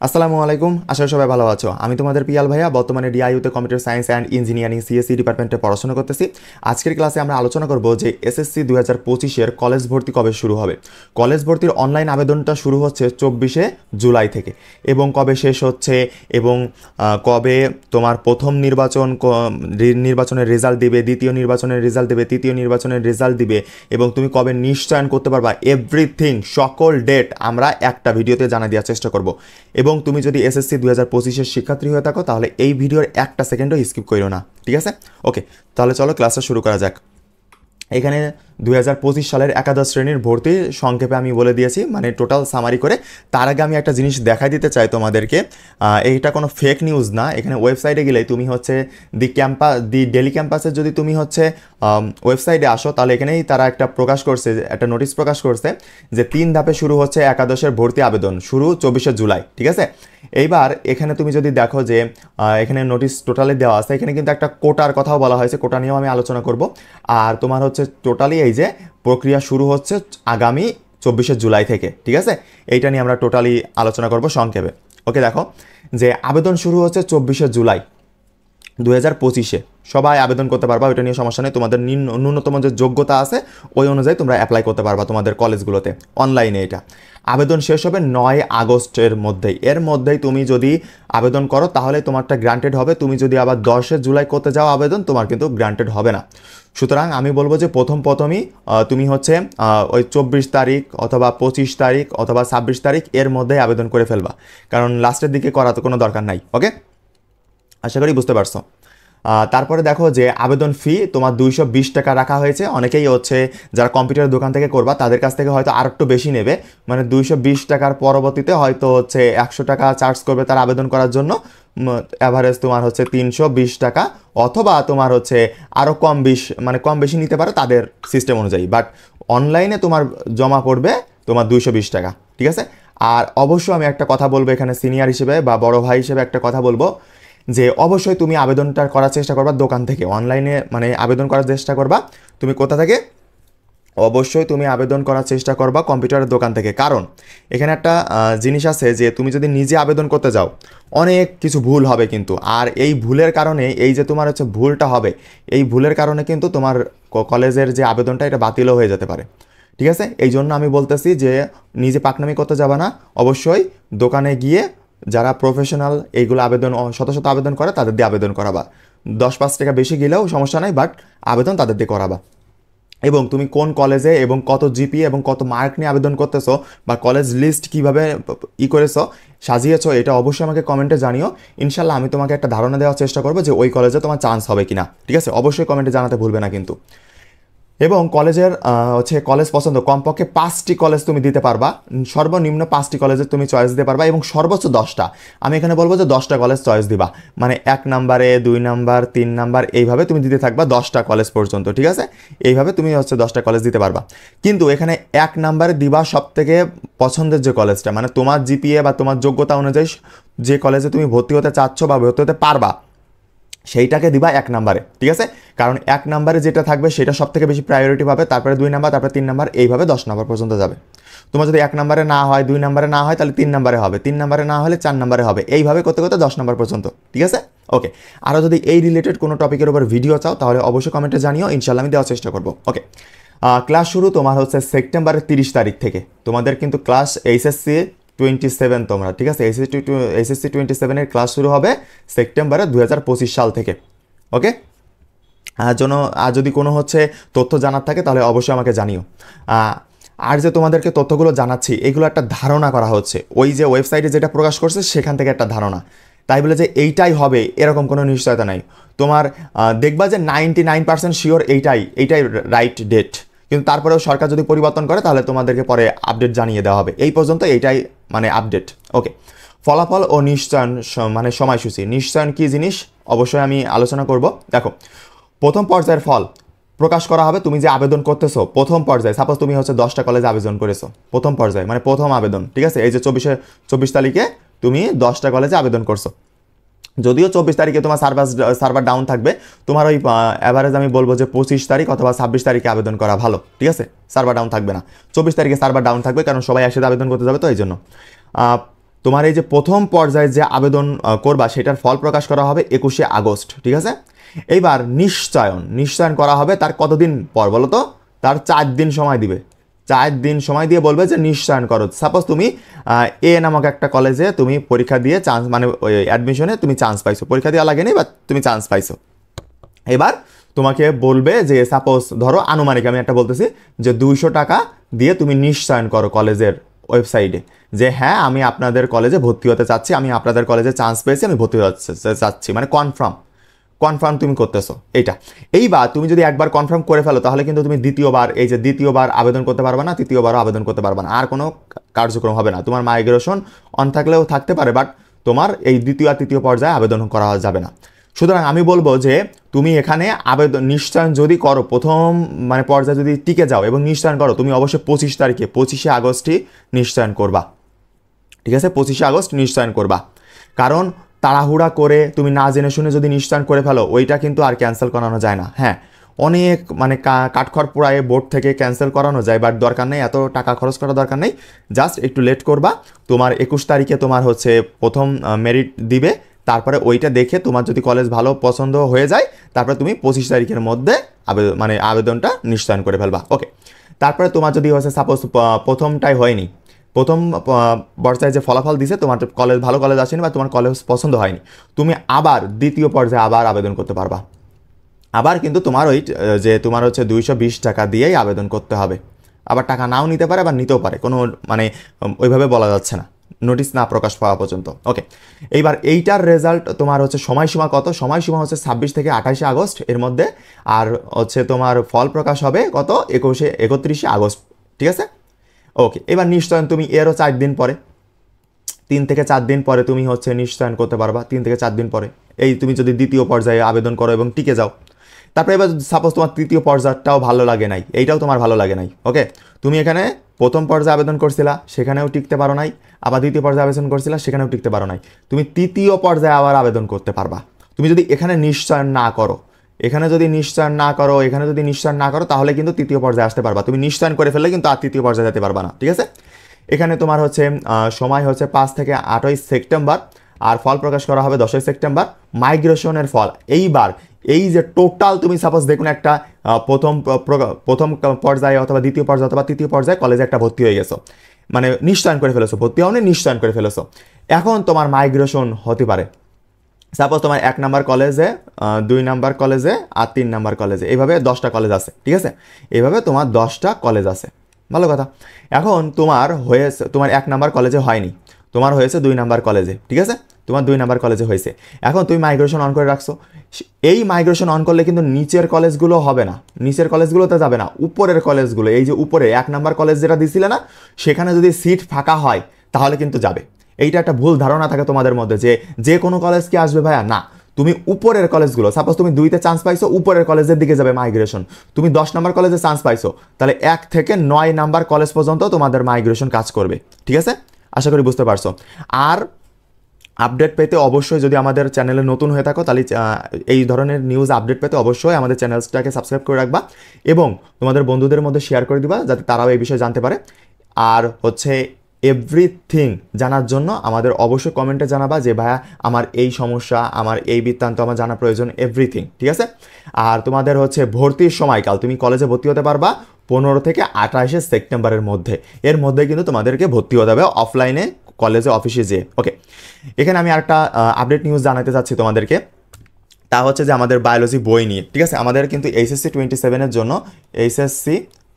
আসসালামু আলাইকুম, আশা করি সবাই ভালো আছো। আমি তোমাদের পিয়াল ভাইয়া, বর্তমানে ডিআইইউতে computer science and engineering CSC ডিপার্টমেন্টে পড়াশোনা করতেছি। আজকের ক্লাসে আমরা আলোচনা করব যে এসএসসি 2025-এর কলেজ ভর্তি কবে শুরু হবে। কলেজ ভর্তির অনলাইন আবেদনটা শুরু হচ্ছে 24শে জুলাই থেকে, এবং কবে শেষ হচ্ছে এবং কবে তোমার প্রথম নির্বাচনের রেজাল্ট দিবে, দ্বিতীয় নির্বাচনের রেজাল্ট দেবে, তৃতীয় নির্বাচনের রেজাল্ট দিবে, এবং তুমি কবে নিশ্চয়ন করতে পারবা, এভরিথিং সকল ডেট আমরা একটা ভিডিওতে জানা দেওয়ার চেষ্টা করব। এবং তুমি যদি এসএসসি 2025-এর শিক্ষার্থী হয়ে থাকো তাহলে এই ভিডিওর একটা সেকেন্ডও স্কিপ করো না, ঠিক আছে? ওকে, তাহলে চলো ক্লাসটা শুরু করা যাক। এখানে 2025 সালের একাদশ শ্রেণীর ভর্তি সংক্ষেপে আমি বলে দিয়েছি, মানে টোটাল সামারি করে। তার আগে আমি একটা জিনিস দেখাই দিতে চাই তোমাদেরকে। এইটা কোনো ফেক নিউজ না। এখানে ওয়েবসাইটে গেলেই তুমি হচ্ছে দি ডেলি ক্যাম্পাসে যদি তুমি হচ্ছে ওয়েবসাইটে আসো, তাহলে এখানেই তারা একটা নোটিশ প্রকাশ করছে যে 3 ধাপে শুরু হচ্ছে একাদশের ভর্তি আবেদন, শুরু 24শে জুলাই, ঠিক আছে? এইবার এখানে তুমি যদি দেখো যে এখানে নোটিশ টোটালি দেওয়া আছে, এখানে কিন্তু একটা কোটার কথাও বলা হয়েছে, কোটা নিয়েও আমি আলোচনা করব। আর তোমার হচ্ছে টোটালি এই যে প্রক্রিয়া শুরু হচ্ছে আগামী 24শে জুলাই থেকে, ঠিক আছে? এইটা নিয়ে আমরা টোটালি আলোচনা করব সংক্ষেপে। ওকে, দেখো যে আবেদন শুরু হচ্ছে 24শে জুলাই 2025-এ। সবাই আবেদন করতে পারবা, ওইটা নিয়ে সমস্যা নেই। তোমাদের ন্যূনতম যে যোগ্যতা আছে ওই অনুযায়ী তোমরা অ্যাপ্লাই করতে পারবা তোমাদের কলেজগুলোতে অনলাইনে। এটা আবেদন শেষ হবে 9 আগস্টের মধ্যেই। এর মধ্যেই তুমি যদি আবেদন করো তাহলে তোমারটা গ্রান্টেড হবে। তুমি যদি আবার 10শে জুলাই করতে যাও আবেদন, তোমার কিন্তু গ্রান্টেড হবে না। সুতরাং আমি বলবো যে প্রথমই তুমি হচ্ছে ওই 24 তারিখ অথবা 25 তারিখ অথবা 26 তারিখ এর মধ্যেই আবেদন করে ফেলবা, কারণ লাস্টের দিকে করা তো কোনো দরকার নাই। ওকে, আশা করি বুঝতে পারছো। তারপরে দেখো যে আবেদন ফি তোমার 220 টাকা রাখা হয়েছে। অনেকেই হচ্ছে যারা কম্পিউটারের দোকান থেকে করবা তাদের কাছ থেকে হয়তো আর একটু বেশি নেবে, মানে 220 টাকার পরবর্তীতে হয়তো হচ্ছে 100 টাকা চার্জ করবে তার আবেদন করার জন্য। অ্যাভারেজ তোমার হচ্ছে 320 টাকা, অথবা তোমার হচ্ছে আরও কম বেশি নিতে পারো তাদের সিস্টেম অনুযায়ী। বাট অনলাইনে তোমার জমা পড়বে তোমার 220 টাকা, ঠিক আছে? আর অবশ্যই আমি একটা কথা বলবো এখানে, সিনিয়র হিসেবে বা বড় ভাই হিসেবে একটা কথা বলবো যে অবশ্যই তুমি আবেদনটা করার চেষ্টা করবা দোকান থেকে। অনলাইনে মানে আবেদন করার চেষ্টা করবা তুমি কোথা থেকে? অবশ্যই তুমি আবেদন করার চেষ্টা করবা কম্পিউটারের দোকান থেকে। কারণ এখানে একটা জিনিস আছে যে তুমি যদি নিজে আবেদন করতে যাও অনেক কিছু ভুল হবে কিন্তু। আর এই ভুলের কারণে, এই যে তোমার হচ্ছে ভুলটা হবে, এই ভুলের কারণে কিন্তু তোমার কলেজের যে আবেদনটা এটা বাতিলও হয়ে যেতে পারে, ঠিক আছে? এই জন্য আমি বলতেছি যে নিজে পাকনামি করতে যাবে না, অবশ্যই দোকানে গিয়ে যারা প্রফেশনাল এইগুলো শত শত আবেদন করে তাদের দিয়ে আবেদন করাবা। 10-5 টাকা বেশি গেলেও সমস্যা নাই, বাট আবেদন তাদের দিয়ে করাবা। এবং তুমি কোন কলেজে এবং কত জিপি এবং কত মার্ক নিয়ে আবেদন করতেছো, বা কলেজ লিস্ট কীভাবে করেছো, সাজিয়েছো, এটা অবশ্যই আমাকে কমেন্টে জানিও। ইনশাল্লাহ আমি তোমাকে একটা ধারণা দেওয়ার চেষ্টা করবো যে ওই কলেজে তোমার চান্স হবে কিনা, ঠিক আছে? অবশ্যই কমেন্টে জানাতে ভুলবে না কিন্তু। এবং কলেজের কলেজ পছন্দ, কমপক্ষে 5টি কলেজ তুমি দিতে পারবা, সর্বনিম্ন 5টি কলেজের তুমি চয়েস দিতে পারবা, এবং সর্বোচ্চ 10টা। আমি এখানে বলবো যে 10টা কলেজ চয়েস দিবা, মানে 1 নাম্বারে 2 নাম্বার 3 নাম্বার এইভাবে তুমি দিতে থাকবা 10টা কলেজ পর্যন্ত, ঠিক আছে? এইভাবে তুমি হচ্ছে 10টা কলেজ দিতে পারবা। কিন্তু এখানে 1 নাম্বারে দিবা সব থেকে পছন্দের যে কলেজটা, মানে তোমার জিপিএ বা তোমার যোগ্যতা অনুযায়ী যে কলেজে তুমি ভর্তি হতে চাচ্ছ বা ভর্তি হতে পারবা সেইটাকে দিবা 1 নাম্বারে, ঠিক আছে? কারণ 1 নাম্বারে যেটা থাকবে সেটা সব থেকে বেশি প্রায়োরিটি পাবে, তারপরে 2 নাম্বার, তারপরে 3 নাম্বার, এইভাবে 10 নাম্বার পর্যন্ত যাবে। তোমার যদি 1 নাম্বারে না হয়, 2 নাম্বারে না হয়, তাহলে 3 নাম্বারে হবে, 3 নাম্বারে না হলে 4 নাম্বারে হবে, এইভাবে করতে করতে 10 নাম্বার পর্যন্ত, ঠিক আছে? ওকে, আরও যদি এই রিলেটেড কোনো টপিকের উপর ভিডিও চাও তাহলে অবশ্যই কমেন্টে জানিও, ইনশাল্লাহ আমি দেওয়ার চেষ্টা করবো। ওকে, ক্লাস শুরু তোমার হচ্ছে সেপ্টেম্বরের 30 তারিখ থেকে। তোমাদের কিন্তু ক্লাস এইচএসসি 27 তোমরা, ঠিক আছে? এইচএসসি 27-এর ক্লাস শুরু হবে সেপ্টেম্বরে 2025 সাল থেকে। ওকে, আর যদি কোনো হচ্ছে তথ্য জানার থাকে তাহলে অবশ্যই আমাকে জানিও। আর যে তোমাদেরকে তথ্যগুলো জানাচ্ছি এগুলো একটা ধারণা করা হচ্ছে, ওই যে ওয়েবসাইটে যেটা প্রকাশ করছে সেখান থেকে একটা ধারণা, তাই বলে যে এইটাই হবে এরকম কোনো নিশ্চয়তা নাই। তোমার দেখবা যে 99% শিওর এইটাই রাইট ডেট, কিন্তু তারপরেও সরকার যদি পরিবর্তন করে তাহলে তোমাদেরকে পরে আপডেট জানিয়ে দেওয়া হবে। এই পর্যন্ত এইটাই মানে আপডেট। ওকে, ফলাফল ও নিশ্চয়ন মানে সময়সূচি। নিশ্চয়ন কী জিনিস অবশ্যই আমি আলোচনা করব। দেখো, প্রথম পর্যায়ের ফল প্রকাশ করা হবে। তুমি যে আবেদন করতেছো প্রথম পর্যায়ে, সাপোজ তুমি হচ্ছে 10টা কলেজে আবেদন করেছো প্রথম পর্যায়ে, মানে প্রথম আবেদন, ঠিক আছে? এই যে 24 তারিখে তুমি 10টা কলেজে আবেদন করছো। যদিও 24 তারিখে তোমার সার্ভার ডাউন থাকবে, তোমার ওই অ্যাভারেজ আমি বলবো যে 25 তারিখ অথবা 26 তারিখে আবেদন করা ভালো, ঠিক আছে? সার্ভার ডাউন থাকবে না, 24 তারিখে সার্ভার ডাউন থাকবে, কারণ সবাই একসাথে আবেদন করতে যাবে, তো এই জন্য। তোমার এই যে প্রথম পর্যায়ে যে আবেদন করবা সেটার ফল প্রকাশ করা হবে 21শে আগস্ট, ঠিক আছে। এইবার নিশ্চয়ন করা হবে তার কতদিন পর বলো তো? তার 4 দিন সময় দিবে। 4 দিন সময় দিয়ে বলবে যে নিশ্চয়ন করো। সাপোজ তুমি এ নামক একটা কলেজে তুমি পরীক্ষা দিয়ে চান্স, মানে ওই অ্যাডমিশনে তুমি চান্স পাইছো, পরীক্ষা দেওয়া লাগেনি বা তুমি চান্স পাইছো। এবার তোমাকে বলবে যে সাপোজ ধরো আনুমানিক আমি একটা বলতেছি যে 200 টাকা দিয়ে তুমি নিশ্চয়ন করো কলেজের ওয়েবসাইটে যে হ্যাঁ আমি আপনাদের কলেজে ভর্তি হতে চাচ্ছি, আমি আপনাদের কলেজে চান্স পেয়েছি, আমি ভর্তি হতে চাচ্ছি, মানে কনফার্ম তুমি করতেছো এইটা। এইবার তুমি যদি একবার কনফার্ম করে ফেলো তাহলে কিন্তু তুমি দ্বিতীয়বার আবেদন করতে পারবে না, তৃতীয়বারও আবেদন করতে পারবে না, আর কোনো কার্যক্রম হবে না। তোমার মাইগ্রেশন অন থাকলেও থাকতে পারে, বাট তোমার এই দ্বিতীয় আর তৃতীয় পর্যায়ে আবেদন করা যাবে না। সুতরাং আমি বলবো যে তুমি এখানে আবেদন নিশ্চয়ন যদি করো, প্রথম মানে পর্যায়ে যদি টিকে যাও এবং নিশ্চয়ন করো, তুমি অবশ্যই 25শে আগস্টই নিশ্চয়ন করবা, ঠিক আছে। 25শে আগস্ট নিশ্চয়ন করবা, কারণ তাড়াহুড়া করে তুমি না জেনে শুনে যদি নিশ্চয়ন করে ফেলো ওইটা কিন্তু আর ক্যান্সেল করানো যায় না। হ্যাঁ, অনেক মানে কাঠখড় পুরায়ে বোর্ড থেকে ক্যান্সেল করানো যায়, বাট দরকার নেই, এত টাকা খরচ করার দরকার নেই। জাস্ট একটু লেট করবা। তোমার 21 তারিখে তোমার হচ্ছে প্রথম মেরিট দিবে, তারপরে ওইটা দেখে তোমার যদি কলেজ ভালো পছন্দ হয়ে যায় তারপরে তুমি 25 তারিখের মধ্যে আবেদনটা নিশ্চয়ন করে ফেলবা। ওকে, তারপরে তোমার যদি হচ্ছে সাপোজ প্রথমটাই হয়নি, প্রথম পর্যায়ে যে ফলাফল দিছে তোমার কলেজ ভালো কলেজ আসেনি বা তোমার কলেজ পছন্দ হয়নি, তুমি আবার দ্বিতীয় পর্যায়ে আবার আবেদন করতে পারবা। আবার কিন্তু তোমার ওই যে তোমার হচ্ছে 220 টাকা দিয়েই আবেদন করতে হবে। আবার টাকা নাও নিতে পারে, আবার নিতেও পারে, কোনো মানে ওইভাবে বলা যাচ্ছে না, নোটিশ না প্রকাশ পাওয়া পর্যন্ত। ওকে, এইবার এইটার রেজাল্ট তোমার হচ্ছে সময়সীমা কত? সময়সীমা হচ্ছে 26 থেকে 28শে আগস্ট এর মধ্যে, আর হচ্ছে তোমার ফল প্রকাশ হবে কত? 31শে আগস্ট, ঠিক আছে। ওকে, এবার নিশ্চয়ন তুমি এরও 4 দিন পরে, 3 থেকে 4 দিন পরে তুমি হচ্ছে নিশ্চয়ন করতে পারবা। 3 থেকে 4 দিন পরে এই তুমি যদি দ্বিতীয় পর্যায়ে আবেদন করো এবং টিকে যাও। তারপরে এবার সাপোজ তোমার তৃতীয় পর্যায়টাও ভালো লাগে নাই, এইটাও তোমার ভালো লাগে নাই, ওকে, তুমি এখানে প্রথম পর্যায়ে আবেদন করছিলা সেখানেও টিকতে পারো নাই, আবার দ্বিতীয় পর্যায়ে আবেদন করছিলা সেখানেও টিকতে পারো নাই, তুমি তৃতীয় পর্যায়ে আবার আবেদন করতে পারবা। তুমি যদি এখানে নিশ্চয়ন না করো, এখানে যদি নিশ্চয়ন না করো তাহলে কিন্তু তৃতীয় পর্যায়ে আসতে পারবা। তুমি নিশ্চয়ন করে ফেললে কিন্তু আর তৃতীয় পর্যায়ে যেতে পারবা না, ঠিক আছে। এখানে তোমার হচ্ছে সময় হচ্ছে 5 থেকে 8 সেপ্টেম্বর, আর ফল প্রকাশ করা হবে 10 সেপ্টেম্বর মাইগ্রেশনের ফল। এইবার এই যে টোটাল তুমি সাপোজ দেখুন একটা প্রথম পর্যায়ে অথবা দ্বিতীয় পর্যায়ে অথবা তৃতীয় পর্যায়ে কলেজে একটা ভর্তি হয়ে গেছো, মানে নিশ্চয়ন করে ফেলেছো, ভর্তি হওনি নিশ্চয়ন করে ফেলেছো। এখন তোমার মাইগ্রেশন হতে পারে, সাপোজ তোমার 1 নাম্বার কলেজে, 2 নাম্বার কলেজে আর 3 নাম্বার কলেজে, এইভাবে 10টা কলেজ আছে, ঠিক আছে। এইভাবে তোমার 10টা কলেজ আছে, ভালো কথা। এখন তোমার 1 নাম্বার কলেজে হয়নি, তোমার হয়েছে 2 নাম্বার কলেজে, ঠিক আছে, তোমার 2 নাম্বার কলেজে হয়েছে। এখন তুমি মাইগ্রেশন অন করে রাখছো, এই মাইগ্রেশন অন করলে কিন্তু নিচের কলেজগুলো হবে না, নিচের কলেজগুলোতে যাবে না, উপরের কলেজগুলো, এই যে উপরে 1 নাম্বার কলেজ যেটা দিছিলে না সেখানে যদি সিট ফাঁকা হয় তাহলে কিন্তু যাবে। এইটা একটা ভুল ধারণা থাকে তোমাদের মধ্যে যে কোনো কলেজ কি আসবে ভাইয়া, না, তুমি উপরের কলেজগুলো, সাপোজ তুমি 2তে চান্স পাইছো, উপরের কলেজের দিকে যাবে মাইগ্রেশন। তুমি 10 নাম্বার কলেজে চান্স পাইছো, তাহলে 1 থেকে 9 নাম্বার কলেজ পর্যন্ত তোমাদের মাইগ্রেশন কাজ করবে, ঠিক আছে। আশা করি বুঝতে পারছো। আর আপডেট পেতে অবশ্যই, যদি আমাদের চ্যানেলে নতুন হয়ে থাকো তাহলে এই ধরনের নিউজ আপডেট পেতে অবশ্যই আমাদের চ্যানেলটাকে সাবস্ক্রাইব করে রাখবা এবং তোমাদের বন্ধুদের মধ্যে শেয়ার করে দিবা যাতে তারাও এই বিষয়ে জানতে পারে। আর হচ্ছে এভরিথিং জানার জন্য আমাদের অবশ্যই কমেন্টে জানাবা যে ভাইয়া আমার এই সমস্যা, আমার এই বৃত্তান্ত আমার জানা প্রয়োজন, এভরিথিং, ঠিক আছে। আর তোমাদের হচ্ছে ভর্তির সময়কাল, তুমি কলেজে ভর্তি হতে পারবা 15 থেকে 28 সেপ্টেম্বরের মধ্যে, এর মধ্যে কিন্তু তোমাদেরকে ভর্তি হতে হবে অফলাইনে কলেজে অফিসে যেয়ে। ওকে, এখানে আমি আরেকটা আপডেট নিউজ জানাতে চাচ্ছি তোমাদেরকে, তা হচ্ছে যে আমাদের বায়োলজি বই নিয়ে, ঠিক আছে। আমাদের কিন্তু এইচএসসি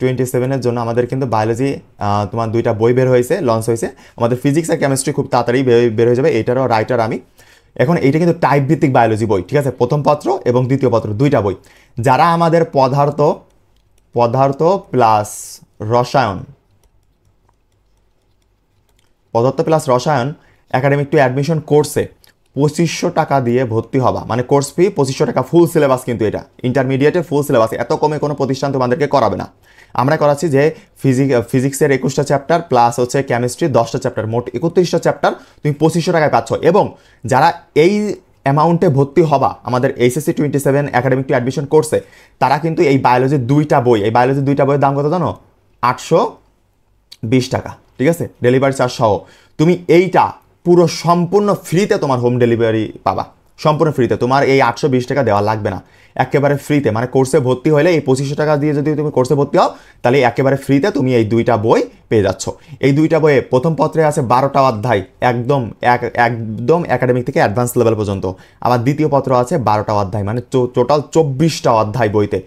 27-এর জন্য আমাদের কিন্তু বায়োলজি তোমার 2টা বই বের হয়েছে, লঞ্চ হয়েছে। আমাদের ফিজিক্স আর কেমিস্ট্রি খুব তাড়াতাড়ি বের হয়ে যাবে, এইটারও রাইটার আমি। এখন এইটা কিন্তু টাইপ ভিত্তিক বায়োলজি বই, ঠিক আছে, প্রথম পত্র এবং দ্বিতীয় পত্র 2টা বই। যারা আমাদের পদার্থ প্লাস রসায়ন একাডেমিক টু অ্যাডমিশন কোর্সে 2500 টাকা দিয়ে ভর্তি হবা, মানে কোর্স ফি 2500 টাকা, ফুল সিলেবাস কিন্তু এটা ইন্টারমিডিয়েটের ফুল সিলেবাস, এত কমে কোনো প্রতিষ্ঠান তোমাদেরকে করাবে না। আমরা করাচ্ছি যে ফিজিক্সের 21টা চ্যাপ্টার প্লাস হচ্ছে কেমিস্ট্রি 10টা চ্যাপ্টার, মোট 31টা চ্যাপ্টার তুমি 2500 টাকায় পাচ্ছ। এবং যারা এই অ্যামাউন্টে ভর্তি হবা আমাদের এইচএসসি 27 একাডেমিক টু অ্যাডমিশন কোর্সে, তারা কিন্তু এই বায়োলজির 2টা বইয়ের দাম কত জানো? 820 টাকা, ঠিক আছে, ডেলিভারি চার্জ সহ। তুমি এইটা পুরো সম্পূর্ণ ফ্রিতে তোমার হোম ডেলিভারি পাবা, সম্পূর্ণ ফ্রিতে। তোমার এই 820 টাকা দেওয়া লাগবে না, একেবারে ফ্রিতে। মানে কোর্সে ভর্তি হলে এই 2500 টাকা দিয়ে যদি তুমি কোর্সে ভর্তি হও, তাহলে একেবারে ফ্রিতে তুমি এই 2টা বই পেয়ে যাচ্ছ। এই 2টা বইয়ে প্রথম পত্রে আছে 12টা অধ্যায়, একদম একদম একাডেমিক থেকে অ্যাডভান্স লেভেল পর্যন্ত। আবার দ্বিতীয় পত্র আছে 12টা অধ্যায়, মানে টোটাল 24টা অধ্যায় বইতে,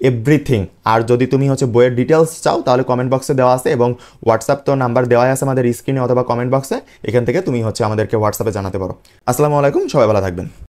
এভরিথিং। আর যদি তুমি বইয়ের ডিটেলস চাও তাহলে কমেন্ট বক্সে দেওয়া আছে, এবং হোয়াটসঅ্যাপ তো নাম্বার দেওয়া আছে আমাদের স্ক্রিনে অথবা কমেন্ট বক্সে, এখান থেকে তুমি আমাদেরকে হোয়াটসঅ্যাপে জানাতে পারো। আসসালামু আলাইকুম, সবাই ভালো থাকবেন।